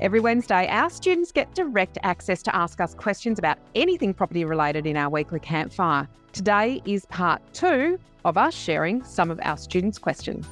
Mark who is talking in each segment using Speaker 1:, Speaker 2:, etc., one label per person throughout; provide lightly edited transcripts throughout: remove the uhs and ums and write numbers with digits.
Speaker 1: Every Wednesday, our students get direct access to ask us questions about anything property related in our weekly Campfire. Today is part 2 of us sharing some of our students' questions.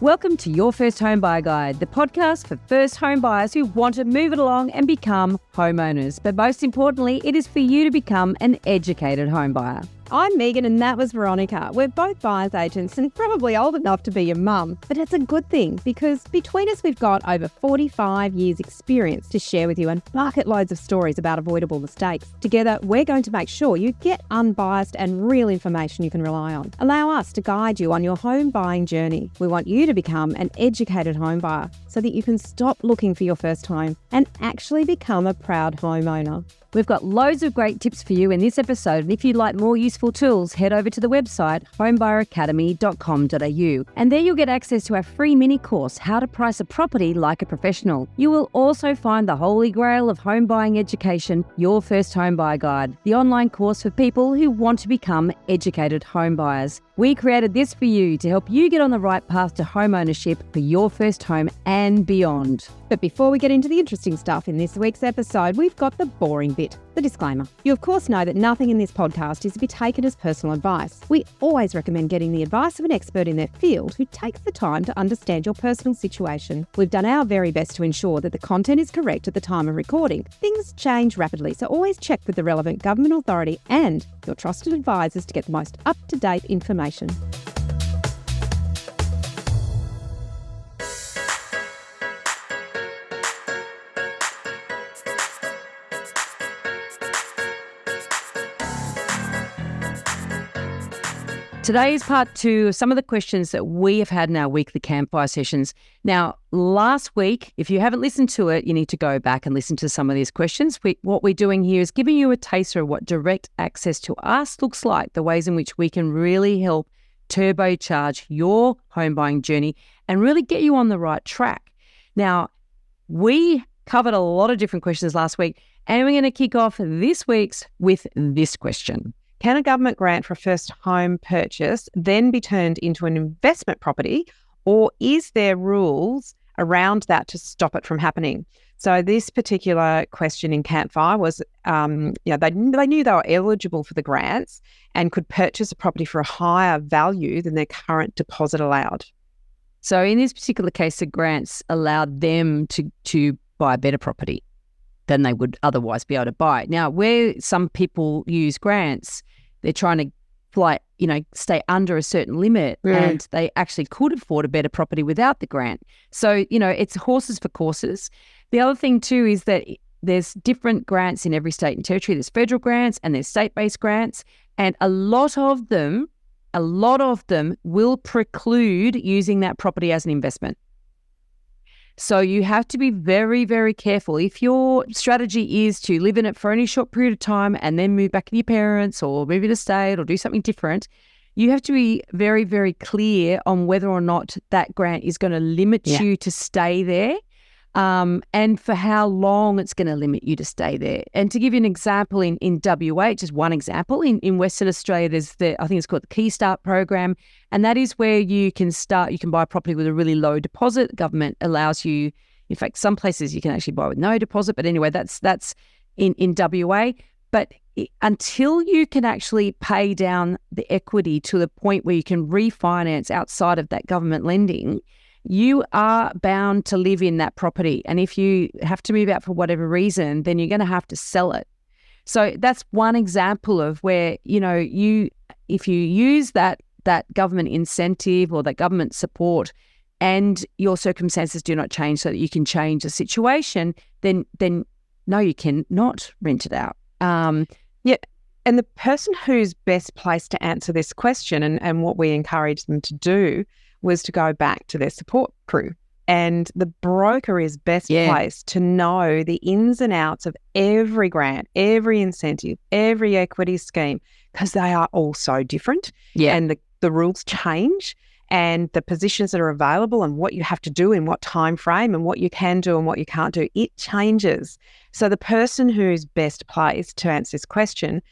Speaker 2: Welcome to Your First Home Buyer Guide, the podcast for first home buyers who want to move it along and become homeowners. But most importantly, it is for you to become an educated home buyer.
Speaker 3: I'm Megan and that was Veronica. We're both buyer's agents and probably old enough to be your mum. But it's a good thing because between us we've got over 45 years experience to share with you and bucket loads of stories about avoidable mistakes. Together we're going to make sure you get unbiased and real information you can rely on. Allow us to guide you on your home buying journey. We want you to become an educated home buyer so that you can stop looking for your first home and actually become a proud homeowner.
Speaker 2: We've got loads of great tips for you in this episode, and if you'd like more useful tools, head over to the website homebuyeracademy.com.au, and there you'll get access to our free mini course, How to Price a Property Like a Professional. You will also find the holy grail of home buying education, Your First Home Buyer Guide, the online course for people who want to become educated home buyers. We created this for you to help you get on the right path to home ownership for your first home and beyond.
Speaker 3: But before we get into the interesting stuff in this week's episode, we've got the boring bit, the disclaimer. You of course know that nothing in this podcast is to be taken as personal advice. We always recommend getting the advice of an expert in their field who takes the time to understand your personal situation. We've done our very best to ensure that the content is correct at the time of recording. Things change rapidly, so always check with the relevant government authority and your trusted advisors to get the most up-to-date information.
Speaker 2: Today is part 2 of some of the questions that we have had in our weekly Campfire sessions. Now, last week, if you haven't listened to it, you need to go back and listen to some of these questions. What we're doing here is giving you a taster of what direct access to us looks like, the ways in which we can really help turbocharge your home buying journey and really get you on the right track. Now, we covered a lot of different questions last week, and we're going to kick off this week's with this question.
Speaker 1: Can a government grant for a first home purchase then be turned into an investment property, or is there rules around that to stop it from happening? So this particular question in Campfire was, they knew they were eligible for the grants and could purchase a property for a higher value than their current deposit allowed.
Speaker 2: So in this particular case, the grants allowed them to buy a better property than they would otherwise be able to buy. Now, where some people use grants, they're trying to stay under a certain limit and they actually could afford a better property without the grant. So, it's horses for courses. The other thing too is that there's different grants in every state and territory. There's federal grants and there's state-based grants, and a lot of them will preclude using that property as an investment. So you have to be very, very careful. If your strategy is to live in it for only a short period of time and then move back to your parents or move interstate or do something different, you have to be very, very clear on whether or not that grant is going to limit you to stay there, and for how long it's going to limit you to stay there. And to give you an example, in WA, just one example, in Western Australia, there's I think it's called the Key Start program, and that is where you can buy a property with a really low deposit. The government allows you, in fact, some places you can actually buy with no deposit, but anyway, that's in WA. But until you can actually pay down the equity to the point where you can refinance outside of that government lending, you are bound to live in that property. And if you have to move out for whatever reason, then you're going to have to sell it. So that's one example of where, if you use that government incentive or that government support and your circumstances do not change so that you can change the situation, then no, you cannot rent it out.
Speaker 1: And the person who's best placed to answer this question and what we encourage them to do was to go back to their support crew. And the broker is best placed to know the ins and outs of every grant, every incentive, every equity scheme, because they are all so different. And the rules change, and the positions that are available and what you have to do in what time frame and what you can do and what you can't do, it changes. So the person who's best placed to answer this question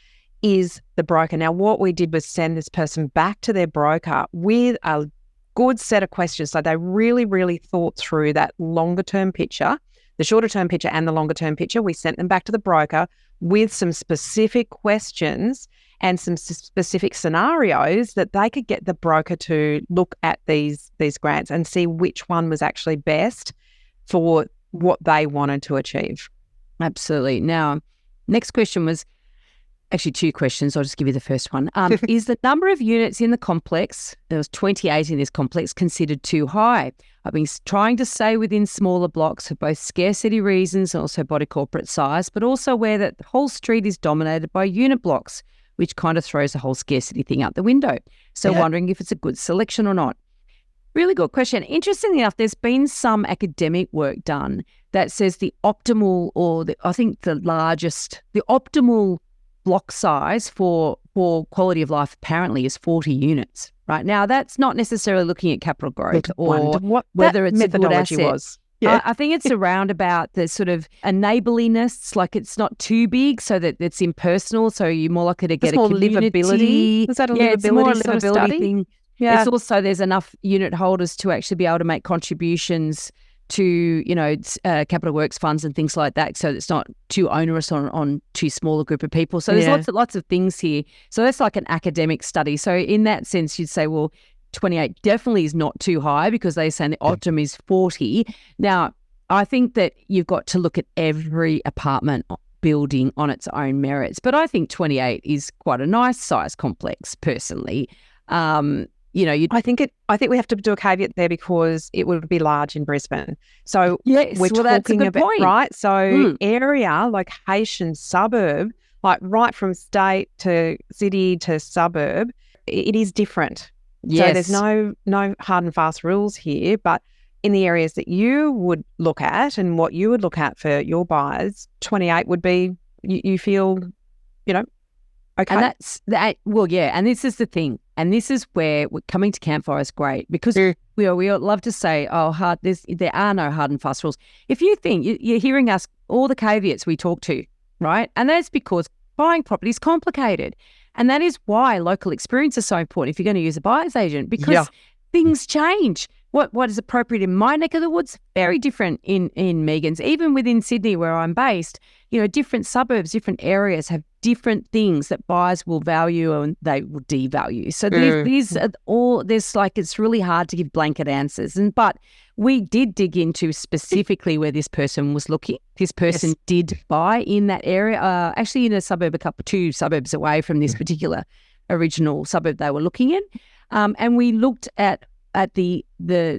Speaker 1: is the broker. Now, what we did was send this person back to their broker with a good set of questions. So they really, really thought through that longer term picture the shorter term picture and the longer term picture. We sent them back to the broker with some specific questions and some specific scenarios that they could get the broker to look at these grants and see which one was actually best for what they wanted to achieve.
Speaker 2: Absolutely. Now, next question was actually two questions. I'll just give you the first one. Is the number of units in the complex, there was 28 in this complex, considered too high? I've been trying to stay within smaller blocks for both scarcity reasons and also body corporate size, but also aware that the whole street is dominated by unit blocks, which kind of throws the whole scarcity thing out the window. So wondering if it's a good selection or not. Really good question. Interestingly enough, there's been some academic work done that says the optimal, or I think the optimal block size for quality of life apparently is 40 units. Right now, that's not necessarily looking at capital growth or whether it's a good asset. Was. Yeah. I think it's around about the sort of enablingness, like it's not too big so that it's impersonal, so you're more likely to get a community.
Speaker 1: Livability. Is that a livability,
Speaker 2: it's more a
Speaker 1: sort of
Speaker 2: livability
Speaker 1: study?
Speaker 2: thing.
Speaker 1: Yeah.
Speaker 2: It's also there's enough unit holders to actually be able to make contributions to, capital works funds and things like that, so it's not too onerous on too small a group of people. So there's lots of things here. So that's like an academic study. So in that sense, you'd say, well, 28 definitely is not too high because they're saying the optimum is 40. Now, I think that you've got to look at every apartment building on its own merits, but I think 28 is quite a nice size complex personally. I think we have to do a caveat there because it would be large in Brisbane. So we're talking about point. Right. So area, location, suburb, like right from state to city to suburb, it is different. Yes. So there's no hard and fast rules here, but in the areas that you would look at and what you would look at for your buyers, 28 would be you feel, okay. And that's that. Well, yeah. And this is the thing. And this is where coming to Campfire is great because we love to say, there are no hard and fast rules. If you think you're hearing us, all the caveats we talk to, right? And that's because buying property is complicated. And that is why local experience is so important if you're going to use a buyer's agent because things change. What is appropriate in my neck of the woods, very different in Megan's. Even within Sydney where I'm based, different suburbs, different areas have different things that buyers will value and they will devalue. So these are all, it's really hard to give blanket answers. But we did dig into specifically where this person was looking. This person did buy in that area, actually in a suburb, two suburbs away from this particular original suburb they were looking in. And we looked at the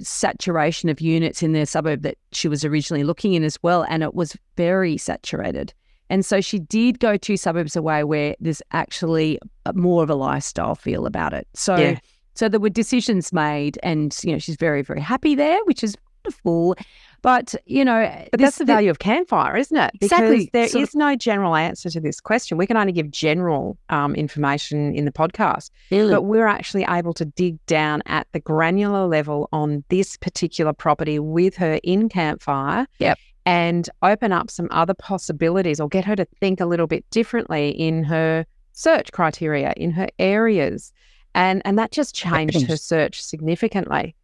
Speaker 2: saturation of units in the suburb that she was originally looking in as well, and it was very saturated. And so she did go 2 suburbs away where there's actually more of a lifestyle feel about it. So there were decisions made and, she's very, very happy there, which is wonderful. But,
Speaker 1: But that's the value of Campfire, isn't it?
Speaker 2: Exactly.
Speaker 1: Because there is no general answer to this question. We can only give general information in the podcast. Really? But we're actually able to dig down at the granular level on this particular property with her in Campfire.
Speaker 2: Yep.
Speaker 1: And open up some other possibilities or get her to think a little bit differently in her search criteria, in her areas. And that just changed her search significantly.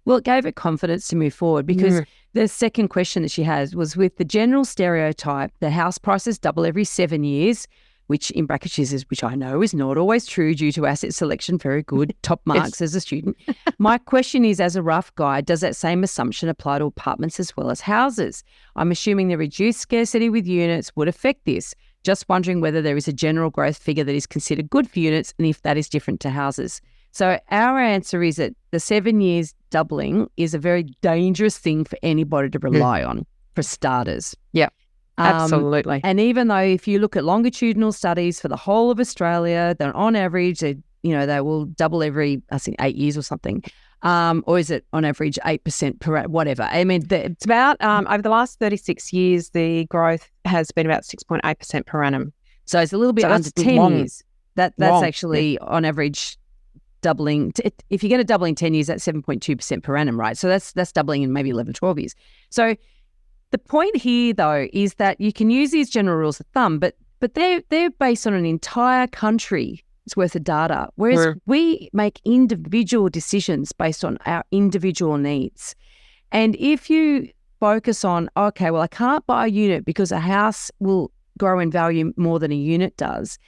Speaker 2: Well, it gave her confidence to move forward because the second question that she has was with the general stereotype that house prices double every 7 years, which in brackets is, which I know is not always true due to asset selection. Very good, top marks as a student. My question is, as a rough guide, does that same assumption apply to apartments as well as houses? I'm assuming the reduced scarcity with units would affect this. Just wondering whether there is a general growth figure that is considered good for units and if that is different to houses. So our answer is that the 7 years doubling is a very dangerous thing for anybody to rely on, for starters.
Speaker 1: Yeah. Absolutely.
Speaker 2: And even though if you look at longitudinal studies for the whole of Australia, then on average, they will double every, I think, 8 years or something. Or is it on average 8% per whatever? I mean,
Speaker 1: it's about over the last 36 years, the growth has been about 6.8% per annum.
Speaker 2: So it's a little bit under 10 years. That's actually on average doubling. If you're going to double in 10 years, that's 7.2% per annum, right? So that's doubling in maybe 11, 12 years. So the point here, though, is that you can use these general rules of thumb, but they're based on an entire country's worth of data, whereas we make individual decisions based on our individual needs. And if you focus on, okay, well, I can't buy a unit because a house will grow in value more than a unit does.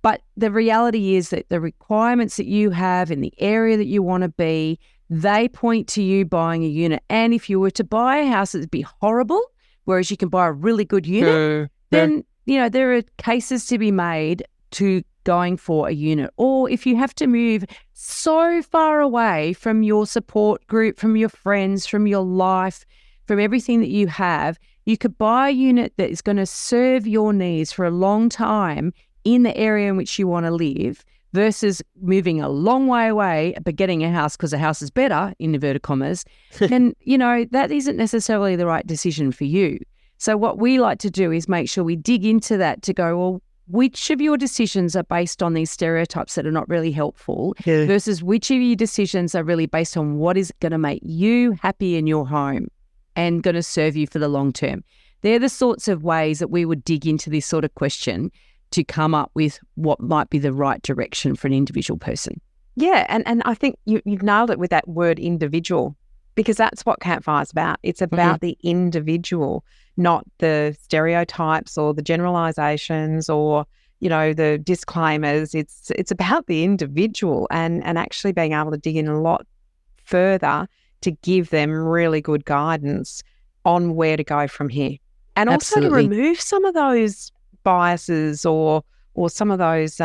Speaker 2: But the reality is that the requirements that you have in the area that you want to be, they point to you buying a unit. And if you were to buy a house, it'd be horrible, whereas you can buy a really good unit, then, there are cases to be made to going for a unit. Or if you have to move so far away from your support group, from your friends, from your life, from everything that you have, you could buy a unit that is going to serve your needs for a long time in the area in which you want to live versus moving a long way away but getting a house because a house is better, in inverted commas, then, that isn't necessarily the right decision for you. So what we like to do is make sure we dig into that to go, well, which of your decisions are based on these stereotypes that are not really helpful versus which of your decisions are really based on what is going to make you happy in your home and going to serve you for the long term. They're the sorts of ways that we would dig into this sort of question to come up with what might be the right direction for an individual person.
Speaker 1: Yeah, and I think you've nailed it with that word individual, because that's what Campfire is about. It's about the individual, not the stereotypes or the generalizations or, the disclaimers. It's about the individual and actually being able to dig in a lot further to give them really good guidance on where to go from here. And also to remove some of those biases or some of those,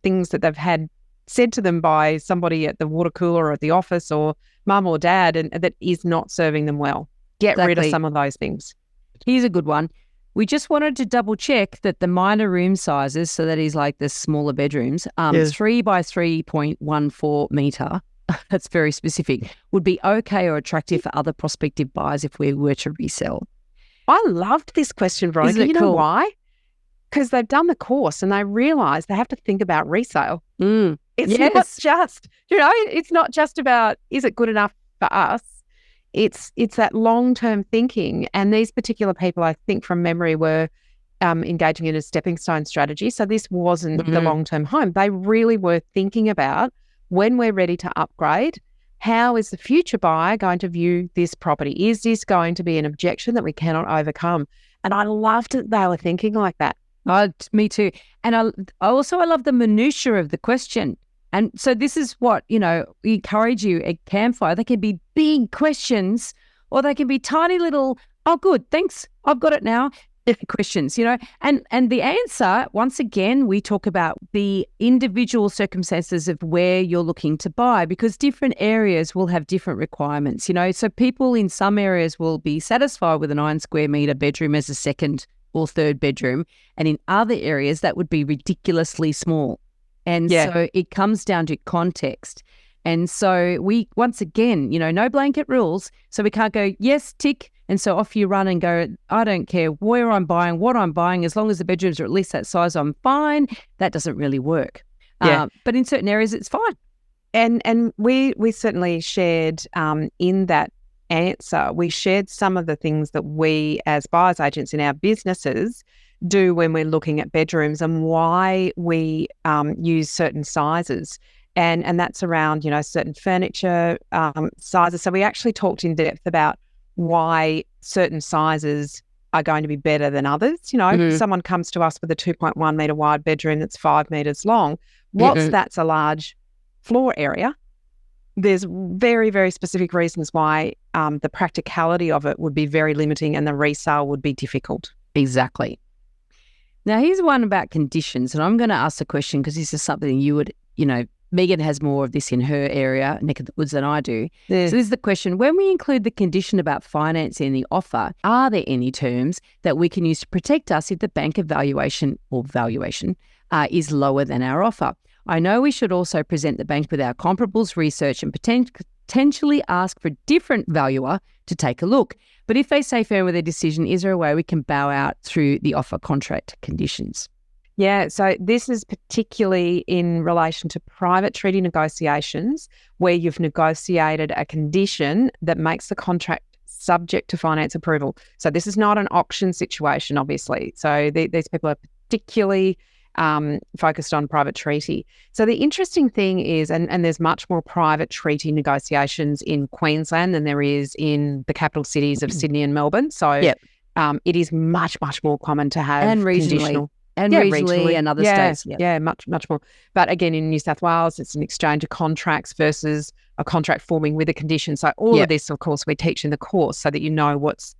Speaker 1: things that they've had said to them by somebody at the water cooler or at the office or mum or dad, and that is not serving them well. Get rid of some of those things.
Speaker 2: Here's a good one. We just wanted to double check that the minor room sizes, so that is like the smaller bedrooms, 3 by 3.14 metre, that's very specific, would be okay or attractive for other prospective buyers if we were to resell.
Speaker 1: I loved this question, Veronica. You know why? Because they've done the course and they realise they have to think about resale. It's not just, it's not just about, is it good enough for us? It's that long-term thinking. And these particular people, I think from memory, were engaging in a stepping stone strategy. So this wasn't the long-term home. They really were thinking about, when we're ready to upgrade, how is the future buyer going to view this property? Is this going to be an objection that we cannot overcome? And I loved that they were thinking like that.
Speaker 2: Me too. And I love the minutiae of the question. And so this is what, we encourage you at Campfire. They can be big questions or they can be tiny little, oh, good, thanks, I've got it now, questions, And the answer, once again, we talk about the individual circumstances of where you're looking to buy, because different areas will have different requirements, So people in some areas will be satisfied with a 9 square metre bedroom as a second or third bedroom. And in other areas, that would be ridiculously small. And so it comes down to context. And so we, once again, no blanket rules. So we can't go, yes, tick. And so off you run and go, I don't care where I'm buying, what I'm buying, as long as the bedrooms are at least that size, I'm fine. That doesn't really work. But in certain areas, it's fine.
Speaker 1: And we certainly shared in that answer, we shared some of the things that we as buyers agents in our businesses do when we're looking at bedrooms and why we use certain sizes. And that's around, certain furniture sizes. So we actually talked in depth about why certain sizes are going to be better than others. Someone comes to us with a 2.1 metre wide bedroom that's 5 metres long. That's a large floor area. There's very, very specific reasons why the practicality of it would be very limiting and the resale would be difficult.
Speaker 2: Exactly. Now, here's one about conditions, and I'm going to ask the question because this is something you would, Megan has more of this in her area, neck of the woods, than I do. So this is the question. When we include the condition about financing in the offer, are there any terms that we can use to protect us if the bank valuation is lower than our offer? I know we should also present the bank with our comparables research and potentially ask for a different valuer to take a look. But if they stay firm with their decision, is there a way we can bow out through the offer contract conditions?
Speaker 1: Yeah, so this is particularly in relation to private treaty negotiations where you've negotiated a condition that makes the contract subject to finance approval. So this is not an auction situation, obviously. So these people are particularly focused on private treaty. So the interesting thing is, and there's much more private treaty negotiations in Queensland than there is in the capital cities of Sydney and Melbourne. So it is much, much more common to have conditional.
Speaker 2: And regionally and other states.
Speaker 1: Yeah, much more. But again, in New South Wales, it's an exchange of contracts versus a contract forming with a condition. So all of this, of course, we teach in the course so that you know what's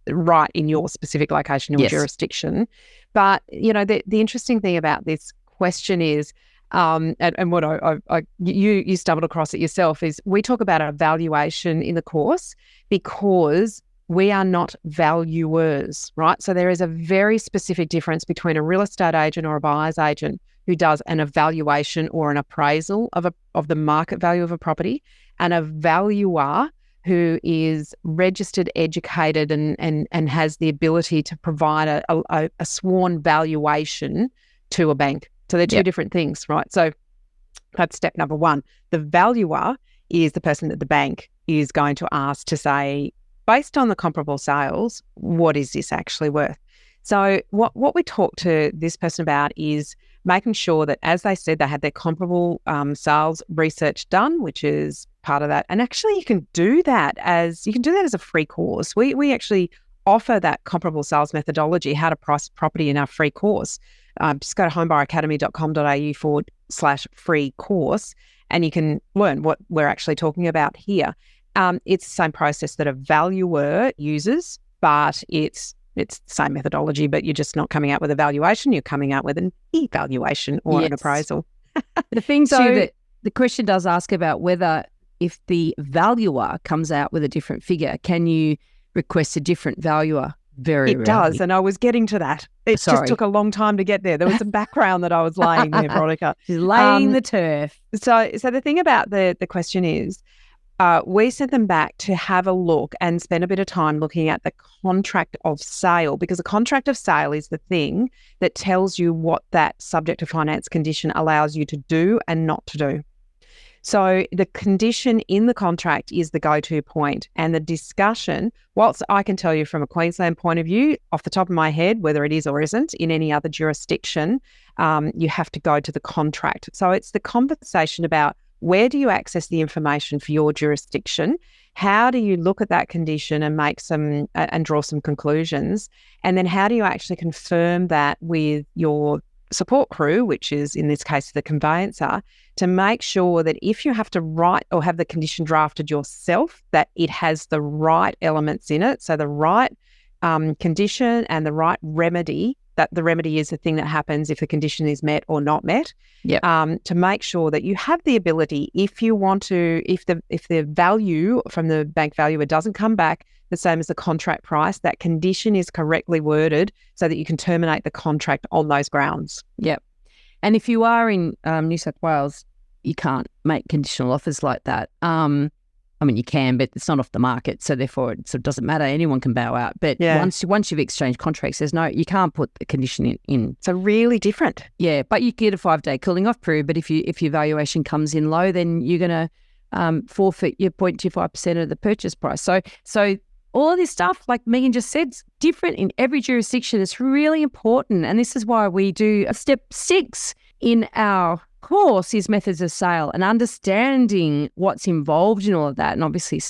Speaker 1: right in your specific location or jurisdiction. But, the interesting thing about this question is, and what you stumbled across it yourself, is we talk about a valuation in the course because we are not valuers, right? So there is a very specific difference between a real estate agent or a buyer's agent who does an evaluation or an appraisal of the market value of a property, and a valuer who is registered, educated, and has the ability to provide a sworn valuation to a bank. So they're two different things, right? So that's step number one. The valuer is the person that the bank is going to ask to say, based on the comparable sales, what is this actually worth? So what we talk to this person about is making sure that, as they said, they had their comparable sales research done, which is part of that. And actually, you can do that as a free course. We actually offer that comparable sales methodology, how to price a property, in our free course. Just go to homebuyeracademy.com.au/free course, and you can learn what we're actually talking about here. It's the same process that a valuer uses, but it's the same methodology, but you're just not coming out with a valuation, you're coming out with an evaluation or an appraisal.
Speaker 2: The thing too that the question does ask about whether, if the valuer comes out with a different figure, can you request a different valuer? Very rarely.
Speaker 1: It does, and I was getting to that. It just took a long time to get there. There was some background that I was laying there, Veronica.
Speaker 2: She's laying the turf.
Speaker 1: So the thing about the question is, we sent them back to have a look and spend a bit of time looking at the contract of sale, because the contract of sale is the thing that tells you what that subject to finance condition allows you to do and not to do. So the condition in the contract is the go-to point, and the discussion, whilst I can tell you from a Queensland point of view, off the top of my head, whether it is or isn't in any other jurisdiction, you have to go to the contract. So it's the conversation about, where do you access the information for your jurisdiction? How do you look at that condition and make some and draw some conclusions? And then how do you actually confirm that with your support crew, which is in this case the conveyancer, to make sure that if you have to write or have the condition drafted yourself, that it has the right elements in it, so the right condition and the right remedy, that the remedy is the thing that happens if the condition is met or not met. To make sure that you have the ability, if you want to, if the value from the bank valuer doesn't come back the same as the contract price, that condition is correctly worded so that you can terminate the contract on those grounds.
Speaker 2: Yep. And if you are in New South Wales, you can't make conditional offers like that. I mean, you can, but it's not off the market, so therefore it sort of doesn't matter. Anyone can bow out. But once you've exchanged contracts, there's no, you can't put the condition in.
Speaker 1: So really different.
Speaker 2: Yeah, but you get a 5-day cooling off period. But if your valuation comes in low, then you're going to forfeit your 0.25% of the purchase price. So all of this stuff, like Megan just said, is different in every jurisdiction. It's really important, and this is why we do a step 6 in our course is methods of sale and understanding what's involved in all of that. And obviously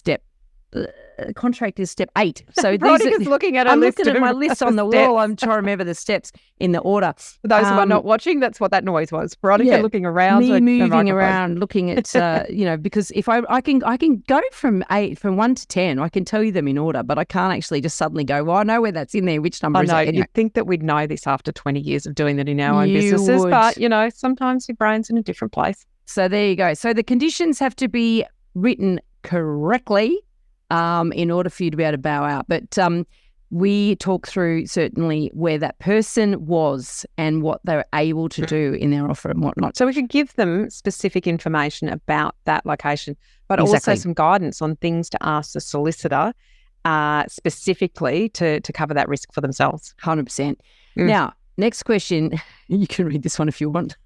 Speaker 2: contract is step 8. So
Speaker 1: Veronica's looking at
Speaker 2: I'm looking at my list on the wall. I'm trying to remember the steps in the order.
Speaker 1: For those who are not watching, that's what that noise was. Veronica looking around.
Speaker 2: Me moving around, looking at, because if I can go from 1 to 10, I can tell you them in order, but I can't actually just suddenly go, well, I know where that's in there, which number is it? Anyway.
Speaker 1: You'd think that we'd know this after 20 years of doing that in our own businesses, but, sometimes your brain's in a different place.
Speaker 2: So there you go. So the conditions have to be written correctly in order for you to be able to bow out. But we talk through certainly where that person was and what they were able to do in their offer and whatnot.
Speaker 1: So we could give them specific information about that location, but also some guidance on things to ask the solicitor specifically to cover that risk for themselves.
Speaker 2: 100%. Now, next question. You can read this one if you want.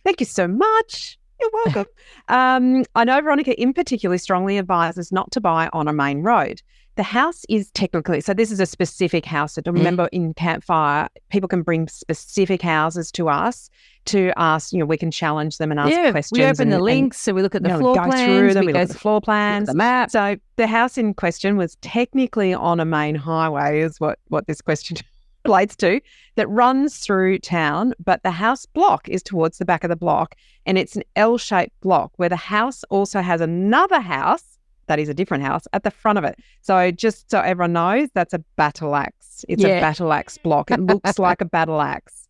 Speaker 1: Thank you so much. You're welcome. I know Veronica in particular strongly advises not to buy on a main road. the house is technically, so this is a specific house. So remember in Campfire, people can bring specific houses to us to ask, we can challenge them and ask questions.
Speaker 2: We open the links, so we look at the floor plans.
Speaker 1: Go through them, we look at the floor plans.
Speaker 2: The map.
Speaker 1: So the house in question was technically on a main highway is what this question relates to, that runs through town, but the house block is towards the back of the block, and it's an L-shaped block where the house also has another house that is a different house at the front of it. So just so everyone knows, that's a battleaxe. It's a battleaxe block. It looks like a battleaxe.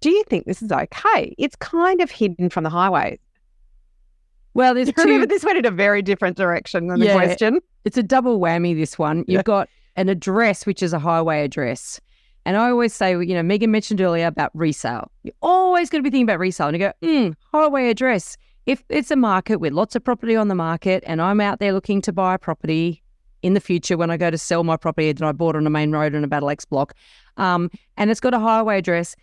Speaker 1: Do you think this is okay? It's kind of hidden from the highway.
Speaker 2: Well, there's
Speaker 1: Remember, this went in a very different direction than the question.
Speaker 2: It's a double whammy, this one. You've got an address, which is a highway address. And I always say, Megan mentioned earlier about resale. You're always going to be thinking about resale. And you go, highway address. If it's a market with lots of property on the market and I'm out there looking to buy a property in the future when I go to sell my property that I bought on a main road on a battleaxe block, and it's got a highway address,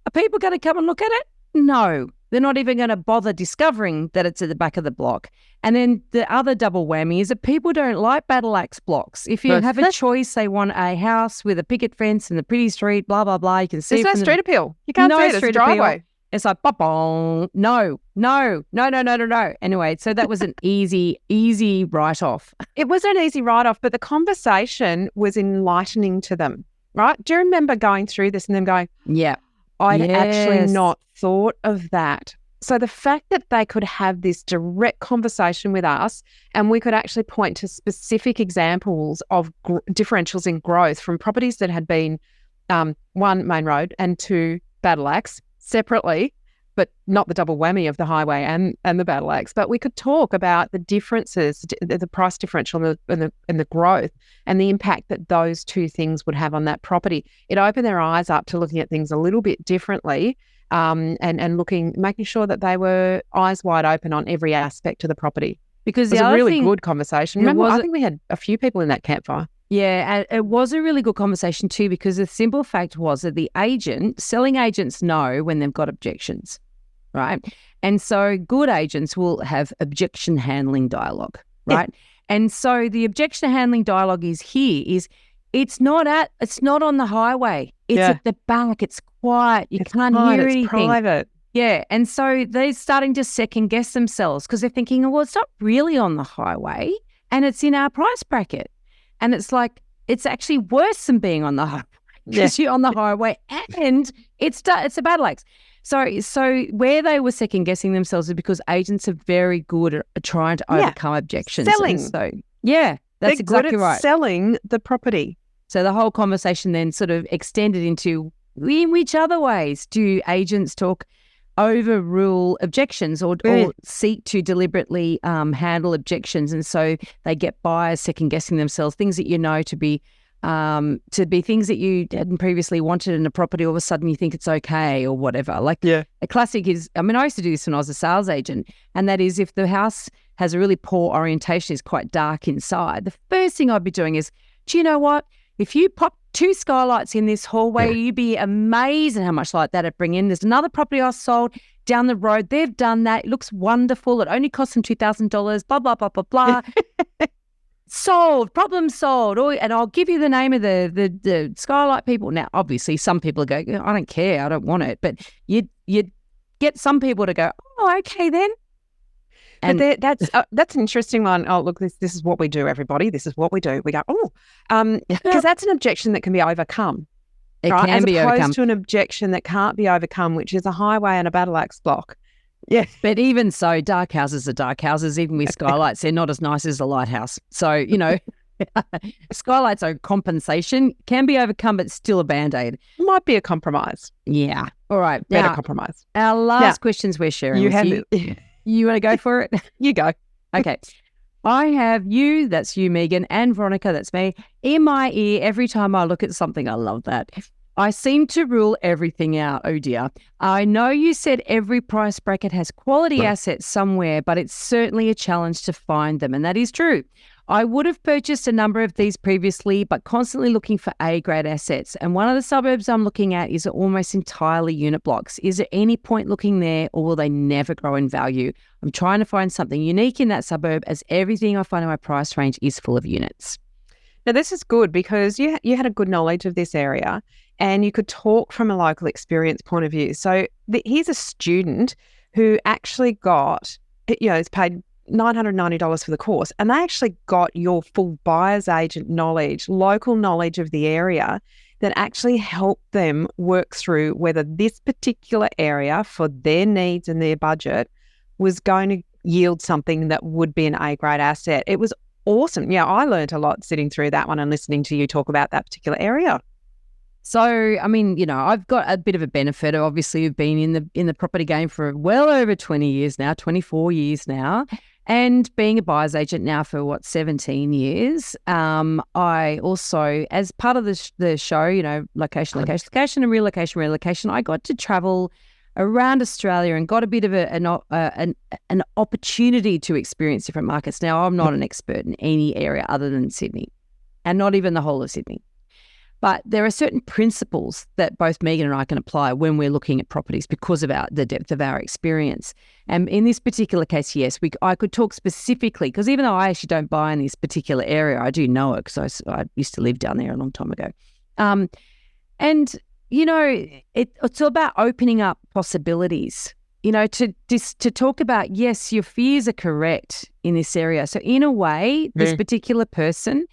Speaker 2: are people going to come and look at it? No. They're not even going to bother discovering that it's at the back of the block. And then the other double whammy is that people don't like battleaxe blocks. If you have a choice, they want a house with a picket fence and the pretty street, blah, blah, blah. You can see
Speaker 1: There's no street appeal. You can't see it. It's a driveway.
Speaker 2: Appeal. It's like, bong. No. Anyway, so that was an easy write-off.
Speaker 1: It was an easy write-off, but the conversation was enlightening to them, right? Do you remember going through this and them going, I'd actually not thought of that. So the fact that they could have this direct conversation with us and we could actually point to specific examples of differentials in growth from properties that had been one, main road, and two, battleaxe, separately, but not the double whammy of the highway and the battleaxe. But we could talk about the differences, the price differential and the growth and the impact that those two things would have on that property. It opened their eyes up to looking at things a little bit differently, and making sure that they were eyes wide open on every aspect of the property. Because it was a really good conversation. Remember, I think we had a few people in that campfire.
Speaker 2: Yeah, and it was a really good conversation too, because the simple fact was that selling agents know when they've got objections, right? And so good agents will have objection handling dialogue, right? Yeah. And so the objection handling dialogue it's not on the highway. It's at the back. It's quiet. You can't hear anything.
Speaker 1: It's private.
Speaker 2: Yeah, and so they're starting to second guess themselves because they're thinking, well, it's not really on the highway and it's in our price bracket. And it's like, it's actually worse than being on the highway because you're on the highway and it's a battleaxe. So where they were second guessing themselves is because agents are very good at trying to overcome objections.
Speaker 1: Selling.
Speaker 2: And so, that's
Speaker 1: They're
Speaker 2: exactly
Speaker 1: good at
Speaker 2: right.
Speaker 1: Selling the property.
Speaker 2: So the whole conversation then sort of extended into, in which other ways do agents overrule objections or seek to deliberately handle objections, and so they get buyers second guessing themselves, things that to be things that you hadn't previously wanted in a property. All of a sudden you think it's okay or whatever. A classic is, I used to do this when I was a sales agent, and that is if the house has a really poor orientation, is quite dark inside, the first thing I'd be doing is, do you know what? If you pop 2 skylights in this hallway, you'd be amazed at how much light that'd bring in. There's another property I sold down the road. They've done that. It looks wonderful. It only cost them $2,000, blah, blah, blah, blah, blah. Solved, problem solved. And I'll give you the name of the skylight people. Now, obviously, some people go, I don't care, I don't want it. But you'd get some people to go, oh, okay then.
Speaker 1: And that's an interesting one. Oh, look, this is what we do, everybody. This is what we do. We go, because that's an objection that can be overcome.
Speaker 2: It can be overcome.
Speaker 1: As opposed to an objection that can't be overcome, which is a highway and a battleaxe block. Yeah.
Speaker 2: But even so, dark houses are dark houses. Even with skylights, they're not as nice as a lighthouse. So, skylights are compensation, can be overcome, but still a Band-Aid.
Speaker 1: Might be a compromise.
Speaker 2: Yeah. All right.
Speaker 1: Better compromise.
Speaker 2: Our last questions we're sharing with you. You want to go for it?
Speaker 1: You go.
Speaker 2: Okay. I have you, that's you, Megan, and Veronica, that's me, in my ear every time I look at something. I love that. I seem to rule everything out. Oh, dear. I know you said every price bracket has quality assets somewhere, but it's certainly a challenge to find them, and that is true. I would have purchased a number of these previously, but constantly looking for A-grade assets. And one of the suburbs I'm looking at is almost entirely unit blocks. Is there any point looking there, or will they never grow in value? I'm trying to find something unique in that suburb, as everything I find in my price range is full of units.
Speaker 1: Now, this is good because you had a good knowledge of this area and you could talk from a local experience point of view. So here's a student who actually got, is paid $990 for the course, and they actually got your full buyer's agent knowledge, local knowledge of the area that actually helped them work through whether this particular area for their needs and their budget was going to yield something that would be an A-grade asset. It was awesome. Yeah, I learned a lot sitting through that one and listening to you talk about that particular area.
Speaker 2: So, I mean, I've got a bit of a benefit. Obviously, you've been in the property game for well over 20 years now, 24 years now, being a buyer's agent now for 17 years. I also, as part of the show, location, and relocation, I got to travel around Australia and got a bit of an opportunity to experience different markets. Now, I'm not an expert in any area other than Sydney, and not even the whole of Sydney. But there are certain principles that both Megan and I can apply when we're looking at properties because of the depth of our experience. And in this particular case, yes, I could talk specifically, because even though I actually don't buy in this particular area, I do know it because I used to live down there a long time ago. It's all about opening up possibilities, to talk about, yes, your fears are correct in this area. So in a way, this particular person,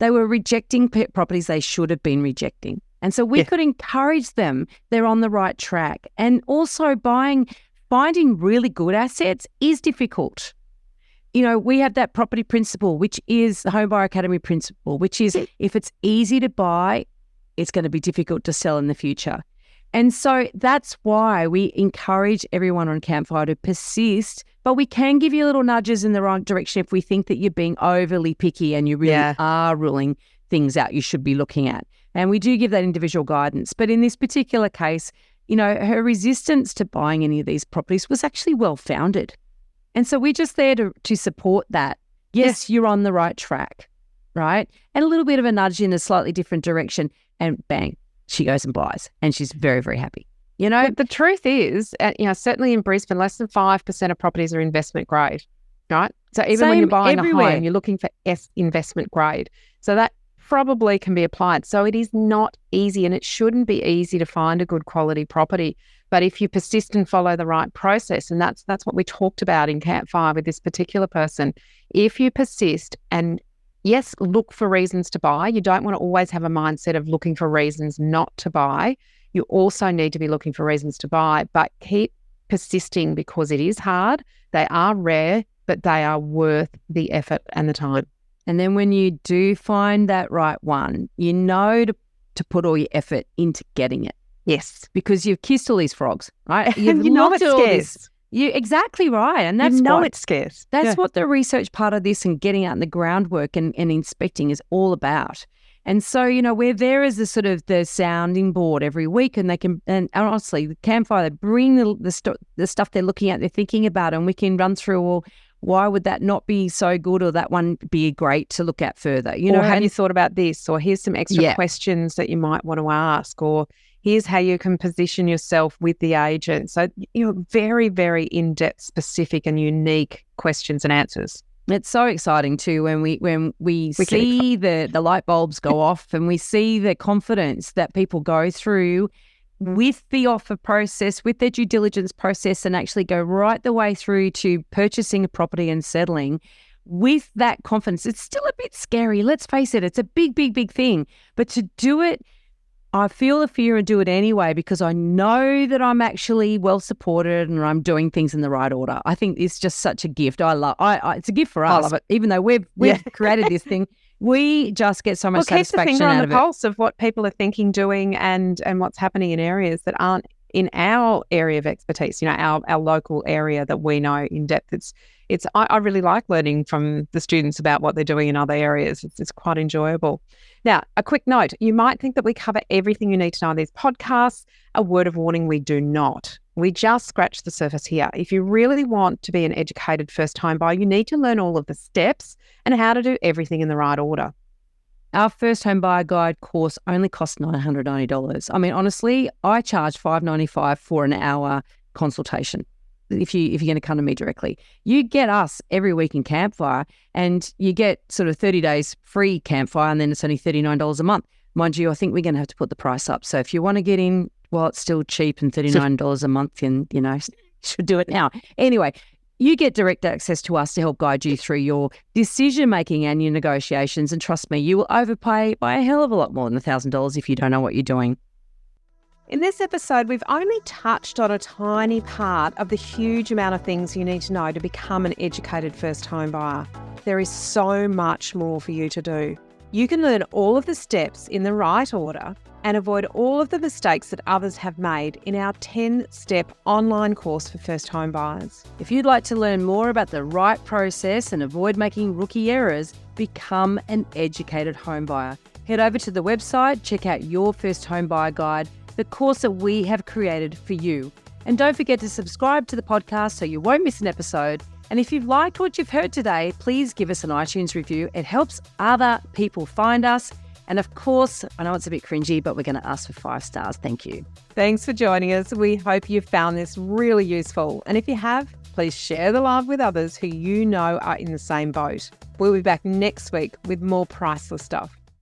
Speaker 2: they were rejecting properties they should have been rejecting. And so we could encourage them. They're on the right track. And also finding really good assets is difficult. We have that property principle, which is the Home Buyer Academy principle, which is if it's easy to buy, it's going to be difficult to sell in the future. And so that's why we encourage everyone on Campfire to persist, but we can give you little nudges in the right direction if we think that you're being overly picky and you really are ruling things out you should be looking at. And we do give that individual guidance. But in this particular case, her resistance to buying any of these properties was actually well-founded. And so we're just there to support that. Yes, you're on the right track, right? And a little bit of a nudge in a slightly different direction, and bang, she goes and buys, and she's very, very happy.
Speaker 1: But the truth is, certainly in Brisbane, less than 5% of properties are investment grade, right? So even when you're buying a home, you're looking for investment grade. So that probably can be applied. So it is not easy, and it shouldn't be easy to find a good quality property. But if you persist and follow the right process, and that's what we talked about in Campfire with this particular person, if you persist and yes, look for reasons to buy. You don't want to always have a mindset of looking for reasons not to buy. You also need to be looking for reasons to buy, but keep persisting because it is hard. They are rare, but they are worth the effort and the time.
Speaker 2: And then when you do find that right one, to put all your effort into getting it.
Speaker 1: Yes.
Speaker 2: Because you've kissed all these frogs, right? You've
Speaker 1: it's scarce.
Speaker 2: You're exactly right. And that's
Speaker 1: it's scarce.
Speaker 2: That's what the research part of this and getting out in the groundwork and inspecting is all about. And so, we're there as the sounding board every week, and they can, and honestly, the Campfire, they bring the stuff they're looking at, they're thinking about, and we can run through, well, why would that not be so good, or that one be great to look at further?
Speaker 1: Or have you thought about this? Or here's some extra questions that you might want to ask, or here's how you can position yourself with the agent. So, very, very in-depth, specific and unique questions and answers.
Speaker 2: It's so exciting too when we see the light bulbs go off, and we see the confidence that people go through with the offer process, with their due diligence process, and actually go right the way through to purchasing a property and settling with that confidence. It's still a bit scary. Let's face it. It's a big, big, big thing. But to do it, I feel the fear and do it anyway because I know that I'm actually well supported and I'm doing things in the right order. I think it's just such a gift. It's a gift for us.
Speaker 1: I love it.
Speaker 2: Even though we've created this thing, we just get so much satisfaction
Speaker 1: keep the finger
Speaker 2: out
Speaker 1: on the pulse of what people are thinking, doing, and what's happening in areas that aren't in our area of expertise. Our local area that we know in depth. I really like learning from the students about what they're doing in other areas. It's quite enjoyable. Now, a quick note, you might think that we cover everything you need to know on these podcasts. A word of warning, we do not. We just scratch the surface here. If you really want to be an educated first-time buyer, you need to learn all of the steps and how to do everything in the right order.
Speaker 2: Our first home buyer guide course only costs $990. I mean, honestly, I charge $595 for an hour consultation. if you're going to come to me directly. You get us every week in Campfire, and you get sort of 30 days free Campfire, and then it's only $39 a month. Mind you, I think we're going to have to put the price up. So if you want to get in while it's still cheap and $39 a month, and should do it now. Anyway, you get direct access to us to help guide you through your decision-making and your negotiations. And trust me, you will overpay by a hell of a lot more than $1,000 if you don't know what you're doing.
Speaker 1: In this episode, we've only touched on a tiny part of the huge amount of things you need to know to become an educated first home buyer. There is so much more for you to do. You can learn all of the steps in the right order and avoid all of the mistakes that others have made in our 10-step online course for first home buyers.
Speaker 2: If you'd like to learn more about the right process and avoid making rookie errors, become an educated home buyer. Head over to the website, check out your first home buyer guide, the course that we have created for you. And don't forget to subscribe to the podcast so you won't miss an episode. And if you've liked what you've heard today, please give us an iTunes review. It helps other people find us. And of course, I know it's a bit cringy, but we're going to ask for 5 stars. Thank you.
Speaker 1: Thanks for joining us. We hope you've found this really useful. And if you have, please share the love with others who you know are in the same boat. We'll be back next week with more priceless stuff.